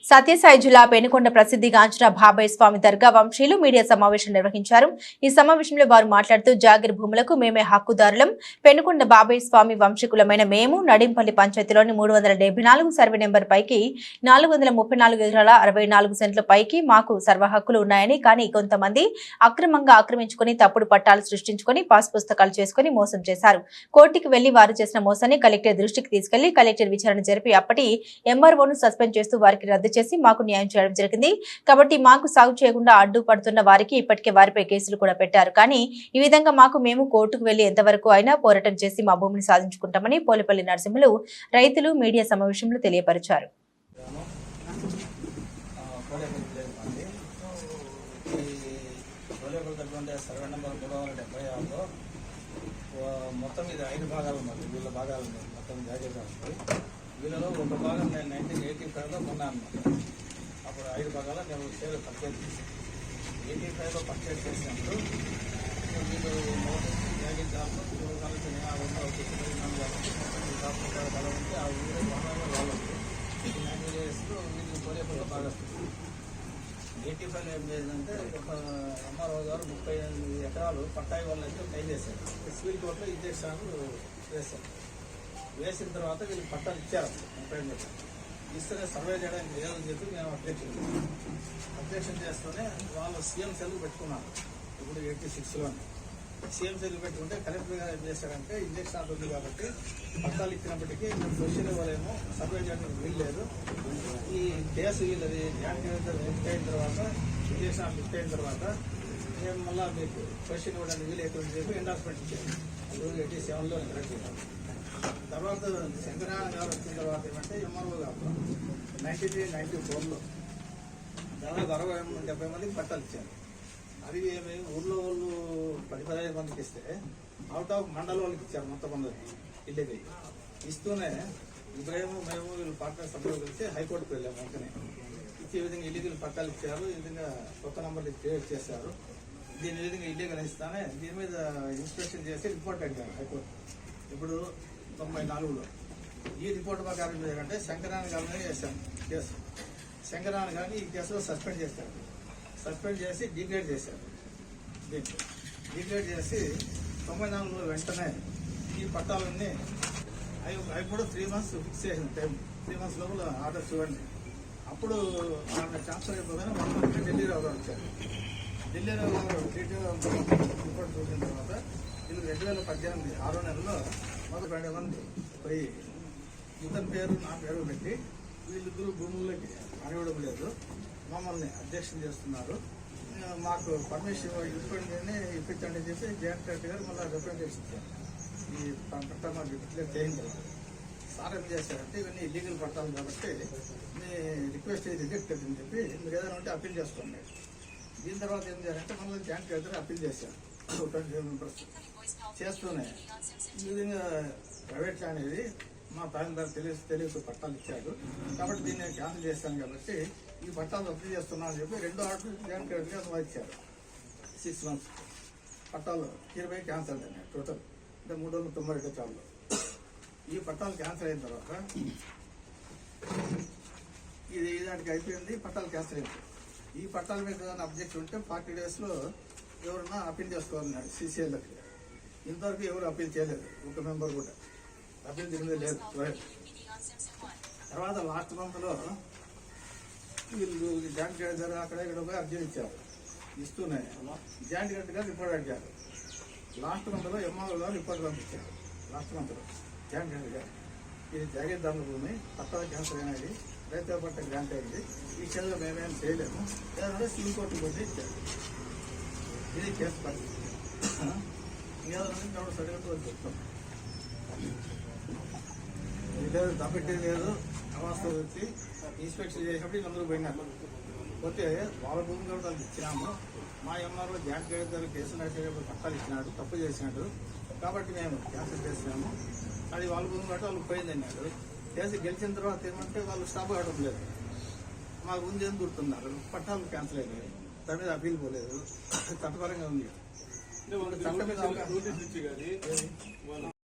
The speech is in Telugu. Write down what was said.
సత్యసాయి జిల్లా పెనుకొండ ప్రసిద్ధిగాంచిన బాబాయ్ స్వామి దర్గా వంశీయులు మీడియా సమావేశం నిర్వహించారు. ఈ సమావేశంలో వారు మాట్లాడుతూ జాగిర్ భూములకు మేమే హక్కుదారులం. పెనుకొండ బాబాయ్ స్వామి వంశీకులమైన మేము నడింపల్లి పంచాయతీలోని 374 సర్వే నెంబర్ పైకి 434 ఎకరాల 64 సెంట్ల పైకి మాకు సర్వ హక్కులు ఉన్నాయని, కానీ కొంతమంది అక్రమంగా ఆక్రమించుకుని తప్పుడు పట్టాలు సృష్టించుకుని పాస్ పుస్తకాలు చేసుకుని మోసం చేశారు. కోర్టుకు వెళ్లి వారు చేసిన మోసాన్ని కలెక్టర్ దృష్టికి తీసుకెళ్లి కలెక్టర్ విచారణ జరిపి అప్పటి ఎంఆర్ఓను సస్పెండ్ చేస్తూ వారికి రద్దు చేసి మాకు న్యాయం చేయడం జరిగింది. కాబట్టి మాకు సాగు చేయకుండా అడ్డుపడుతున్న వారికి ఇప్పటికే వారిపై కేసులు కూడా పెట్టారు. కానీ ఈ విధంగా మేము కోర్టుకు వెళ్లి ఎంతవరకు అయినా పోరాటం చేసి మా భూమిని సాధించుకుంటామని పోలేపల్లి నరసింహులు రైతులు మీడియా సమావేశంలో తెలియపరిచారు. మొత్తం ఇది 5 భాగాలు ఉన్నాయి. వీళ్ళ భాగాలు ఉన్నాయి. మొత్తం జాగ్రత్త ఉంటుంది. వీళ్ళలో ఒక భాగం నేను 1985లో కొన్నాను అనమాట. అప్పుడు 5 భాగాలు నేను షేర్ పర్చేజ్ చేశాను. 85లో పర్చేజ్ చేసినప్పుడు వీళ్ళు జాగ్రత్త జాబ్లో కలిసి ఆ ఊళ్ళో ఉంటే ఆ ఊళ్ళో వాళ్ళు 90 డేస్లో వీళ్ళు పోలేపల్లో బాగా 85లో ఏం చేసిందంటే ఒక ఎంఆర్ఓ గారు 38 ఎకరాలు పట్టాయి వాళ్ళైతే టైం చేశారు. సివిల్ కోర్టులో ఇంజక్షన్లు వేశారు. వేసిన తర్వాత వీళ్ళు పట్టాలు ఇచ్చారు. 30 ఇస్తేనే సర్వే చేయడానికి లేదని చెప్పి మేము అబ్జెక్షన్ చేస్తూనే వాళ్ళు సీఎం సెల్లు పెట్టుకున్నారు. ఇప్పుడు 86లోనే సీఎం సెల్లు పెట్టుకుంటే కలెక్టర్ గారు ఏం చేశారంటే ఇంజక్షన్ ఉంది కాబట్టి పట్టాలు ఇచ్చినప్పటికీ మీరు సోషల్ ఇవ్వలేము, సర్వే చేయడానికి వీలు లేదు. ఈ కేసు వీళ్ళది లిఫ్ట్ అయిన తర్వాత ఇంజక్షన్ లిఫ్ట్ అయిన తర్వాత మేము మళ్ళీ మీకు సోషల్ ఇవ్వడానికి వీలు అవుతుందని చెప్పి ఎండార్స్మెంట్ ఇచ్చారు. 87లో కరెక్ట్ చేశారు. తర్వాత శంకరనారాయణ గారు వచ్చిన తర్వాత ఏమంటే ఎంఆర్ఓ గారు 93, 94లో దాదాపు 60-70 మందికి పట్టాలు ఇచ్చారు. అది ఏమి ఊర్లో వాళ్ళు 10-15 మందికి ఇస్తే అవుట్ ఆఫ్ మండల వాళ్ళకి ఇచ్చారు. మొత్తం మందికి ఇల్లీగల్ ఇస్తూనే ఇబ్రాహిం మేము వీళ్ళు పార్ట్నర్ సభ్యులు కలిసి హైకోర్టుకు వెళ్ళాము. వెంటనే ఇచ్చే విధంగా ఇల్లీగల్ పట్టాలు ఇచ్చారు. ఈ విధంగా కొత్త నంబర్లు క్రియేట్ చేశారు. దీని విధంగా ఇల్లీగల్ ఇస్తానే దీని మీద ఇన్స్పెక్షన్ చేసి రిపోర్ట్ అడిగారు హైకోర్టు. ఇప్పుడు 94లో ఈ రిపోర్ట్ ప్రకారం ఏంటంటే శంకరనారాయణ గారిని చేశాను కేసు. శంకరనారాయణ గారిని ఈ కేసులో సస్పెండ్ చేశారు. సస్పెండ్ చేసి డిగ్రేడ్ చేశారు. దీంట్లో డిగ్రేడ్ చేసి 94లో వెంటనే ఈ పట్టాలన్నీ అవి కూడా 3 months ఫిక్స్ చేసిన టైం. 3 months లోపల ఆర్డర్స్ ఇవ్వండి. అప్పుడు ఆమె ట్రాన్స్ఫర్ అయిపోగానే మొత్తం ఢిల్లీ రావు వచ్చారు. ఢిల్లీ రావు రిపోర్ట్ చూసిన తర్వాత వీళ్ళు 2018 6వ నెలలో 12 మంది పోయి ఇతని పేరు నా పేరు పెట్టి వీళ్ళిద్దరూ భూముల్లోకి అనివ్వడం లేదు, మమ్మల్ని అబ్జెక్షన్ చేస్తున్నారు, మాకు పర్మిషన్ ఇప్పించండి అని చెప్పి జాయింట్ కలెక్టర్ గారు మళ్ళీ రిప్రజెంటేషన్ ఇచ్చారు. ఈ పట్టా మాకు డిక్లేర్ చేయండి. సార్ ఏం చేశారంటే ఇవన్నీ ఇల్లీగల్ పట్టాలి కాబట్టి మీ రిక్వెస్ట్ రిజెక్ట్ అని చెప్పి మీరు ఏదైనా ఉంటే అప్పీల్ చేసుకోండి. దీని తర్వాత ఏం చేయాలంటే మళ్ళీ జాయింట్ కలెక్టర్ అప్పీల్ చేశారు. 27 members చేస్తూనే ఈ విధంగా ప్రైవేట్ ల్యాండ్ అనేది మా తహసీల్దార్ తెలియదు పట్టాలు ఇచ్చాడు కాబట్టి దీన్ని క్యాన్సిల్ చేస్తాను కాబట్టి ఈ పట్టాలు రద్దు చేస్తున్నా అని చెప్పి 2 ఆర్డర్లు జాయింట్ కలెక్టర్గా అనుమతించారు. 6 months పట్టాలు 20 క్యాన్సిల్ అయినాయి. టోటల్ అంటే 392 ఎకరాలు. ఈ పట్టాలు క్యాన్సిల్ అయిన తర్వాత ఇది దానికి అయిపోయింది. పట్టాలు క్యాన్సిల్ అయింది. ఈ పట్టాల మీద అబ్జెక్షన్ ఉంటే 40 daysలో ఎవరన్నా అప్పీల్ చేసుకోవాలన్నాడు సీసీఎల్కి. ఇంతవరకు ఎవరు అప్పీల్ చేయలేదు. ఒక మెంబర్ కూడా అప్పీల్ జరిగింది లేదు. తర్వాత లాస్ట్ మంత్లో వీళ్ళు జాయింట్ కలెక్టర్ అక్కడ ఇక్కడ పోయి అర్జీ ఇచ్చారు. ఇస్తూనే జాయింట్ కలెక్టర్ గారు రిపోర్ట్ అడిగారు. లాస్ట్ మంత్లో ఎంఆర్ఓ గారు రిపోర్ట్ పంపించారు. లాస్ట్ మంత్లో జాయింట్ కలెక్టర్ గారు ఇది జాగీర్దారుల భూమి పట్టాల క్యాన్సర్ అయినది, రైతు పట్ట గ్రాంట్ అయింది, ఈ విషయంలో మేమేం చేయలేము, ఏదైనా సివిల్ కోర్టు కొట్టి ఇచ్చారు. ఇది కేసు పరిస్థితి. ఇంకేదో సరిగ్గా చెప్తాం. ఇది తప్పెట్టేది లేదు. అవాస్తవ వచ్చి ఇన్స్పెక్షన్ చేసినప్పుడు వీళ్ళందరూ పోయినారు. పోతే వాళ్ళ భూమి కూడా వాళ్ళకి ఇచ్చినాము. మా ఎంఆర్ఓ జాయింట్ కలెక్టర్ కేసులు నడిచేటప్పుడు పట్టాలు ఇచ్చినాడు, తప్పు చేసినాడు కాబట్టి మేము క్యాన్సిల్ చేసినాము. అది వాళ్ళ భూమి కాబట్టి వాళ్ళకి పోయింది అన్నాడు. కేసు గెలిచిన తర్వాత ఏమంటే వాళ్ళు స్టాప్ కావడం లేదు. మాకు ఉంది అని గుర్తున్నారు. పట్టాలు క్యాన్సిల్ అయినాయి. దాని మీద అప్పీల్ పోలేదు. చట్టపరంగా ఉంది.